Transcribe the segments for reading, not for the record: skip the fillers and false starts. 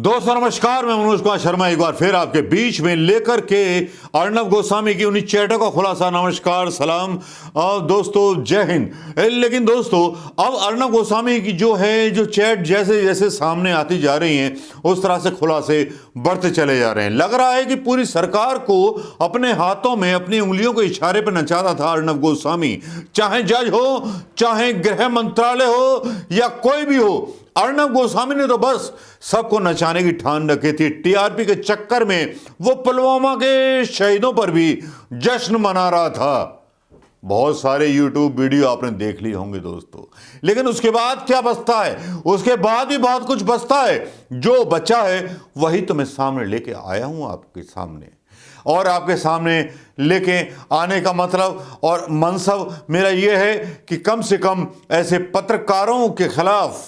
दोस्तों नमस्कार, मैं मनोज कुमार शर्मा एक बार फिर आपके बीच में लेकर के अर्नब गोस्वामी की उन्हीं चैटों का खुलासा। नमस्कार, सलाम और दोस्तों जय हिंद। लेकिन दोस्तों अब अर्नब गोस्वामी की जो चैट जैसे जैसे सामने आती जा रही हैं उस तरह से खुलासे बढ़ते चले जा रहे हैं। लग रहा है कि पूरी सरकार को अपने हाथों में अपनी उंगलियों के इशारे पर नचाता था अर्नब गोस्वामी। चाहे जज हो, चाहे गृह मंत्रालय हो या कोई भी हो, अर्नब गोस्वामी ने तो बस सबको नचाने की ठान रखी थी। टीआरपी के चक्कर में वो पुलवामा के शहीदों पर भी जश्न मना रहा था। बहुत सारे यूट्यूब वीडियो आपने देख लिए होंगे दोस्तों, लेकिन उसके बाद क्या बचता है? उसके बाद भी बहुत कुछ बचता है। जो बचा है वही तो मैं सामने लेके आया हूं आपके सामने, और आपके सामने लेके आने का मतलब और मनसब मेरा यह है कि कम से कम ऐसे पत्रकारों के खिलाफ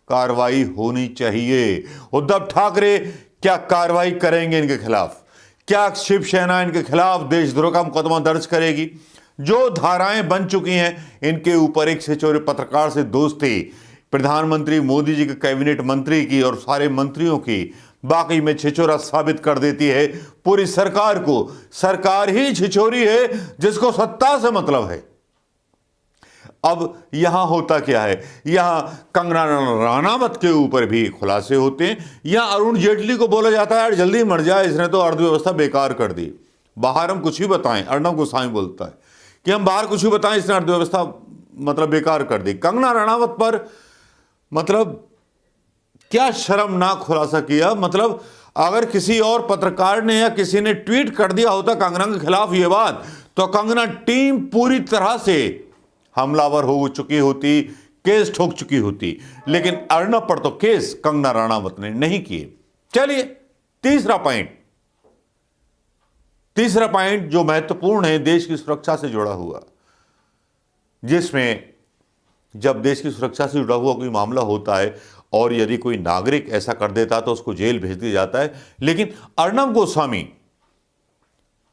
कार्रवाई होनी चाहिए। उद्धव ठाकरे क्या कार्रवाई करेंगे इनके खिलाफ? क्या शिवसेना इनके खिलाफ देशद्रोह का मुकदमा दर्ज करेगी? जो धाराएं बन चुकी हैं इनके ऊपर, एक छिछोरे पत्रकार से दोस्ती, प्रधानमंत्री मोदी जी के कैबिनेट मंत्री की और सारे मंत्रियों की बाकी में छिछोरा साबित कर देती है पूरी सरकार को। सरकार ही छिछोरी है जिसको सत्ता से मतलब है। अब यहां होता क्या है? यहां कंगना रनावत के ऊपर भी खुलासे होते हैं। यहां अरुण जेटली को बोला जाता है यार जल्दी मर जाए, इसने तो अर्थव्यवस्था बेकार कर दी। बाहर हम कुछ भी बताएं, अर्नब गोस्वामी बोलता है कि हम बाहर कुछ भी बताएं, इसने अर्थव्यवस्था बेकार कर दी। कंगना रनावत पर क्या शर्मनाक खुलासा किया। अगर किसी और पत्रकार ने या किसी ने ट्वीट कर दिया होता कंगना के खिलाफ ये बात, तो कंगना टीम पूरी तरह से हमलावर हो चुकी होती, केस ठोक चुकी होती। लेकिन अर्नब पर तो केस कंगना रनावत ने नहीं किए। चलिए तीसरा पॉइंट जो महत्वपूर्ण है, देश की सुरक्षा से जुड़ा हुआ, जिसमें जब देश की सुरक्षा से जुड़ा हुआ कोई मामला होता है और यदि कोई नागरिक ऐसा कर देता तो उसको जेल भेज दिया जाता है। लेकिन अर्नब गोस्वामी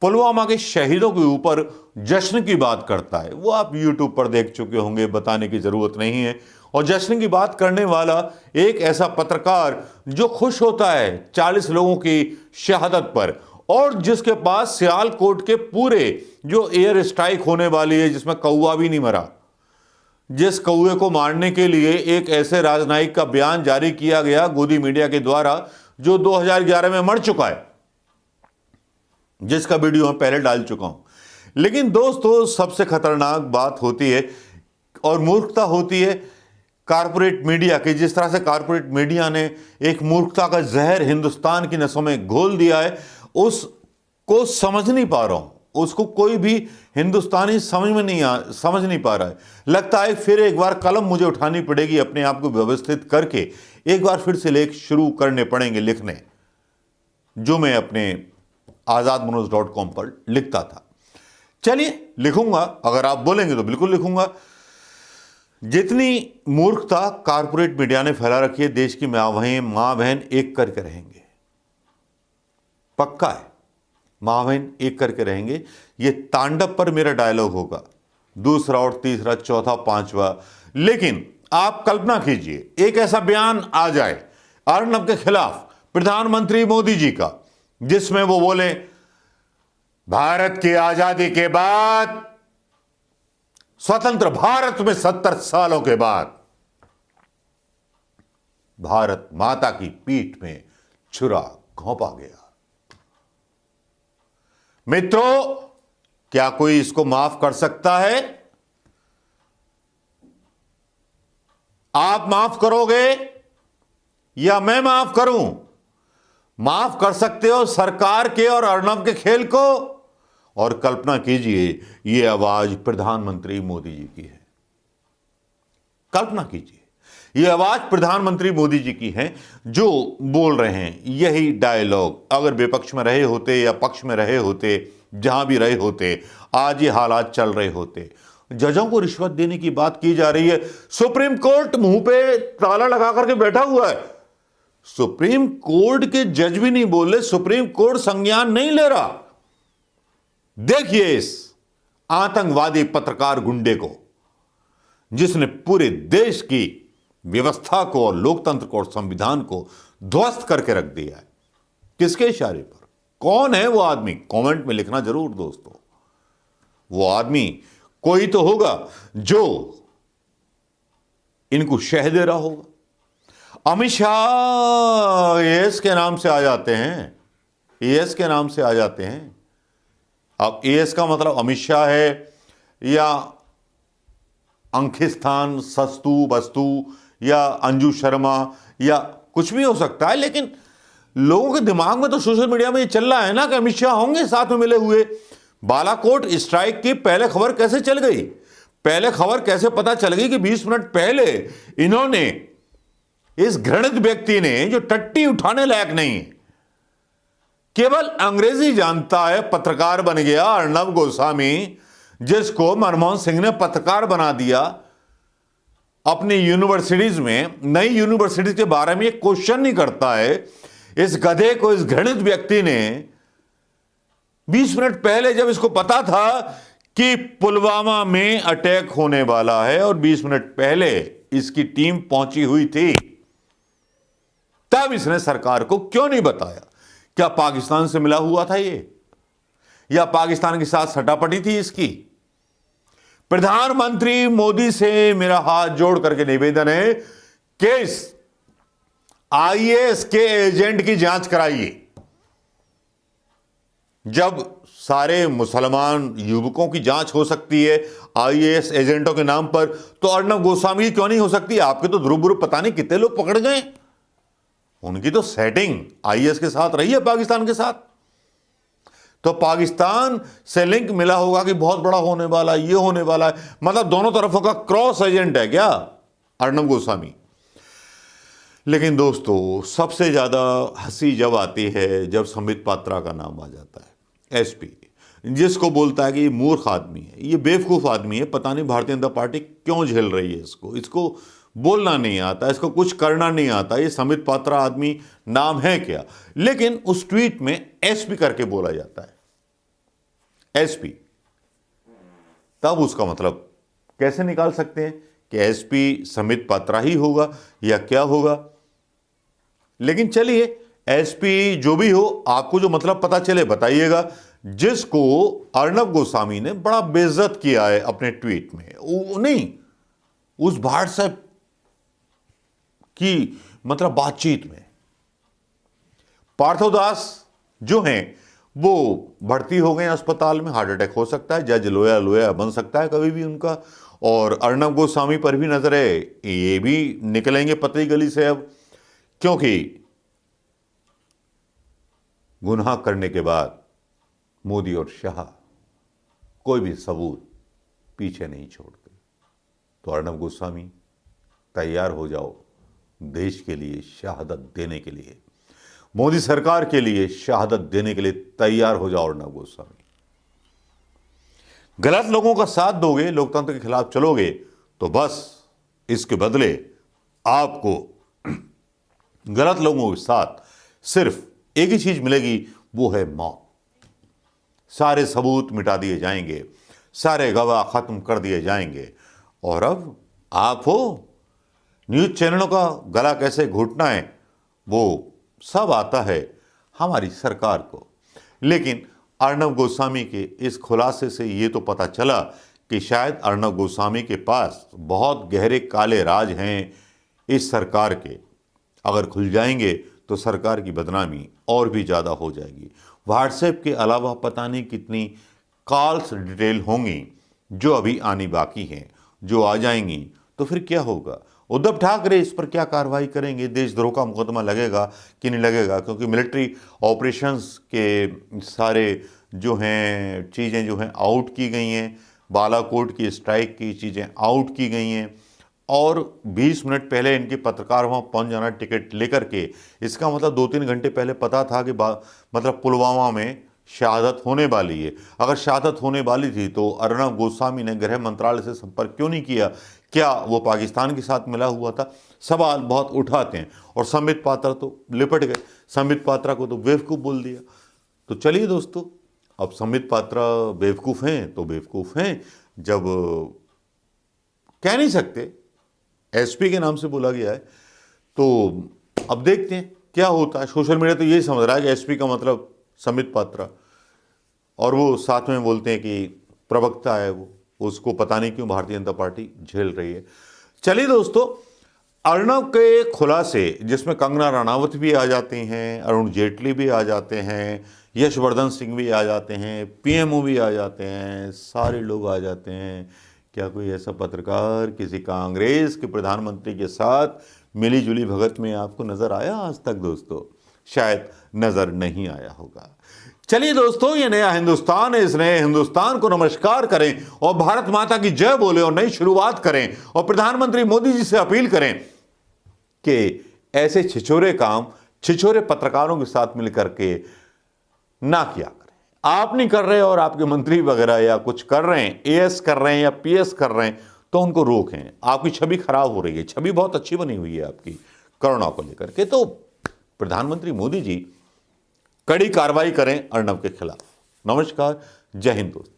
पुलवामा के शहीदों के ऊपर जश्न की बात करता है। वो आप यूट्यूब पर देख चुके होंगे, बताने की जरूरत नहीं है। और जश्न की बात करने वाला एक ऐसा पत्रकार जो खुश होता है 40 लोगों की शहादत पर, और जिसके पास सियालकोट के पूरे जो एयर स्ट्राइक होने वाली है जिसमें कौवा भी नहीं मरा, जिस कौवे को मारने के लिए एक ऐसे राजनयिक का बयान जारी किया गया गोदी मीडिया के द्वारा जो 2011 में मर चुका है, जिसका वीडियो मैं पहले डाल चुका हूं। लेकिन दोस्तों सबसे खतरनाक बात होती है और मूर्खता होती है कारपोरेट मीडिया की। जिस तरह से कारपोरेट मीडिया ने एक मूर्खता का जहर हिंदुस्तान की नसों में घोल दिया है, उसको समझ नहीं पा रहा हूं। उसको कोई भी हिंदुस्तानी समझ नहीं पा रहा है। लगता है फिर एक बार कलम मुझे उठानी पड़ेगी, अपने आप को व्यवस्थित करके एक बार फिर से लेख शुरू करने पड़ेंगे लिखने, जो मैं अपने azadmanoj.com पर लिखता था। चलिए लिखूंगा, अगर आप बोलेंगे तो बिल्कुल लिखूंगा। जितनी मूर्खता कारपोरेट मीडिया ने फैला रखी है, देश की मां बहन एक करके रहेंगे। पक्का है, मां बहन एक करके रहेंगे। ये तांडव पर मेरा डायलॉग होगा, दूसरा और तीसरा, चौथा, पांचवा। लेकिन आप कल्पना कीजिए एक ऐसा बयान आ जाए अर्नब के खिलाफ प्रधानमंत्री मोदी जी का, जिसमें वो बोले भारत की आजादी के बाद, स्वतंत्र भारत में 70 सालों के बाद, भारत माता की पीठ में छुरा घोंपा गया। मित्रों, क्या कोई इसको माफ कर सकता है? आप माफ करोगे या मैं माफ करूं? माफ कर सकते हो सरकार के और अर्नब के खेल को। और कल्पना कीजिए ये आवाज प्रधानमंत्री मोदी जी की है। कल्पना कीजिए ये आवाज प्रधानमंत्री मोदी जी की है जो बोल रहे हैं यही डायलॉग। अगर विपक्ष में रहे होते या पक्ष में रहे होते, जहां भी रहे होते, आज ये हालात चल रहे होते। जजों को रिश्वत देने की बात की जा रही है। सुप्रीम कोर्ट मुंह पे ताला लगा करके बैठा हुआ है। सुप्रीम कोर्ट के जज भी नहीं बोल रहे, सुप्रीम कोर्ट संज्ञान नहीं ले रहा। देखिए इस आतंकवादी पत्रकार गुंडे को, जिसने पूरे देश की व्यवस्था को और लोकतंत्र को और संविधान को ध्वस्त करके रख दिया है। किसके इशारे पर? कौन है वो आदमी? कमेंट में लिखना जरूर दोस्तों। वो आदमी कोई तो होगा जो इनको शह दे रहा होगा। अमित शाह एएस के नाम से आ जाते हैं, एएस के नाम से आ जाते हैं। अब एएस का मतलब अमित शाह है या अंकिस्थान, सस्तु, बस्तु या अंजू शर्मा या कुछ भी हो सकता है, लेकिन लोगों के दिमाग में तो सोशल मीडिया में ये चल रहा है ना कि अमित शाह होंगे साथ में मिले हुए। बालाकोट स्ट्राइक की पहले खबर कैसे चल गई? पहले खबर कैसे पता चल गई कि 20 मिनट पहले इन्होंने, इस घृणित व्यक्ति ने, जो टट्टी उठाने लायक नहीं है, केवल अंग्रेजी जानता है, पत्रकार बन गया अर्नब गोस्वामी, जिसको मनमोहन सिंह ने पत्रकार बना दिया। अपनी यूनिवर्सिटीज में, नई यूनिवर्सिटीज के बारे में एक क्वेश्चन नहीं करता है। इस गधे को, इस घृणित व्यक्ति ने 20 मिनट पहले जब इसको पता था कि पुलवामा में अटैक होने वाला है और 20 मिनट पहले इसकी टीम पहुंची हुई थी, तब इसने सरकार को क्यों नहीं बताया? क्या पाकिस्तान से मिला हुआ था ये, या पाकिस्तान के साथ सटापटी थी इसकी? प्रधानमंत्री मोदी से मेरा हाथ जोड़ करके निवेदन है कि इस आईएएस के एजेंट की जांच कराइए। जब सारे मुसलमान युवकों की जांच हो सकती है आईएएस एजेंटों के नाम पर, तो अर्नब गोस्वामी की क्यों नहीं हो सकती? आपके तो ध्रुव पता नहीं कितने लोग पकड़ गए। उनकी तो सेटिंग आईएएस के साथ रही है, पाकिस्तान के साथ। तो पाकिस्तान से लिंक मिला होगा कि बहुत बड़ा होने वाला है, ये होने वाला है, मतलब दोनों तरफों का क्रॉस एजेंट है क्या अर्नब गोस्वामी? लेकिन दोस्तों, सबसे ज्यादा हंसी जब आती है जब संबित पात्रा का नाम आ जाता है, एसपी, जिसको बोलता है कि ये मूर्ख आदमी है, ये बेवकूफ आदमी है, पता नहीं भारतीय जनता पार्टी क्यों झेल रही है इसको बोलना नहीं आता, इसको कुछ करना नहीं आता, ये संबित पात्रा आदमी नाम है क्या? लेकिन उस ट्वीट में एसपी करके बोला जाता है, एसपी। तब उसका मतलब कैसे निकाल सकते हैं कि एसपी संबित पात्रा ही होगा या क्या होगा? लेकिन चलिए, एसपी जो भी हो, आपको जो मतलब पता चले बताइएगा। जिसको अर्नब गोस्वामी ने बड़ा बेइज्जत किया है अपने ट्वीट में, नहीं उस व्हाट्सएप की मतलब बातचीत में। पार्थो दास जो हैं वो भर्ती हो गए अस्पताल में, हार्ट अटैक हो सकता है, जज लोया लोया बन सकता है कभी भी उनका। और अर्नब गोस्वामी पर भी नजर है, ये भी निकलेंगे पतली गली से अब, क्योंकि गुनाह करने के बाद मोदी और शाह कोई भी सबूत पीछे नहीं छोड़ते। तो अर्नब गोस्वामी तैयार हो जाओ देश के लिए शहादत देने के लिए, मोदी सरकार के लिए शहादत देने के लिए तैयार हो जाओ अर्नब गोस्वामी। गलत लोगों का साथ दोगे, लोकतंत्र के खिलाफ चलोगे, तो बस इसके बदले आपको गलत लोगों के साथ सिर्फ एक ही चीज मिलेगी, वो है मौत। सारे सबूत मिटा दिए जाएंगे, सारे गवाह खत्म कर दिए जाएंगे, और अब आप हो न्यूज चैनलों का गला कैसे घुटना है वो सब आता है हमारी सरकार को। लेकिन अर्नब गोस्वामी के इस खुलासे से ये तो पता चला कि शायद अर्नब गोस्वामी के पास बहुत गहरे काले राज हैं इस सरकार के। अगर खुल जाएंगे तो सरकार की बदनामी और भी ज़्यादा हो जाएगी। व्हाट्सएप के अलावा पता नहीं कितनी कॉल्स डिटेल होंगी जो अभी आनी बाकी हैं, जो आ जाएंगी तो फिर क्या होगा? उद्धव ठाकरे इस पर क्या कार्रवाई करेंगे? देशद्रोह का मुकदमा लगेगा कि नहीं लगेगा? क्योंकि मिलिट्री ऑपरेशंस के सारे जो हैं चीज़ें जो हैं आउट की गई हैं, बालाकोट की स्ट्राइक की चीज़ें आउट की गई हैं, और 20 मिनट पहले इनके पत्रकार वहाँ पहुँच जाना टिकट लेकर के। इसका मतलब 2-3 घंटे पहले पता था कि मतलब पुलवामा में शहादत होने वाली है। अगर शहादत होने वाली थी तो अर्नब गोस्वामी ने गृह मंत्रालय से संपर्क क्यों नहीं किया? क्या वो पाकिस्तान के साथ मिला हुआ था? सवाल बहुत उठाते हैं। और संबित पात्रा तो लिपट गए, संबित पात्रा को तो बेवकूफ़ बोल दिया। तो चलिए दोस्तों, अब संबित पात्रा बेवकूफ़ हैं तो बेवकूफ़ हैं, जब कह नहीं सकते, एसपी के नाम से बोला गया है, तो अब देखते हैं क्या होता है, सोशल मीडिया तो यही समझ रहा है कि एसपी का मतलब संबित पात्रा, और वो साथ में बोलते हैं कि प्रवक्ता है वो, उसको पता नहीं क्यों भारतीय जनता पार्टी झेल रही है। चलिए दोस्तों, अर्णव के खुलासे जिसमें कंगना रनावत भी आ जाती हैं, अरुण जेटली भी आ जाते हैं, यशवर्धन सिंह भी आ जाते हैं, पीएमओ भी आ जाते हैं, सारे लोग आ जाते हैं। क्या कोई ऐसा पत्रकार किसी कांग्रेस के प्रधानमंत्री के साथ मिली जुली भगत में आपको नजर आया आज तक? दोस्तों शायद नजर नहीं आया होगा। चलिए दोस्तों, ये नया हिंदुस्तान है, इस नए हिंदुस्तान को नमस्कार करें और भारत माता की जय बोले और नई शुरुआत करें और प्रधानमंत्री मोदी जी से अपील करें कि ऐसे छिछोरे काम छिछोरे पत्रकारों के साथ मिलकर के ना किया करें। आप नहीं कर रहे और आपके मंत्री वगैरह या कुछ कर रहे हैं, एएस कर रहे हैं या पीएस कर रहे हैं, तो उनको रोकें। आपकी छवि खराब हो रही है, छवि बहुत अच्छी बनी हुई है आपकी कोरोना को लेकर के। तो प्रधानमंत्री मोदी जी कड़ी कार्रवाई करें अर्णव के खिलाफ। नमस्कार, जय हिंद दोस्तों।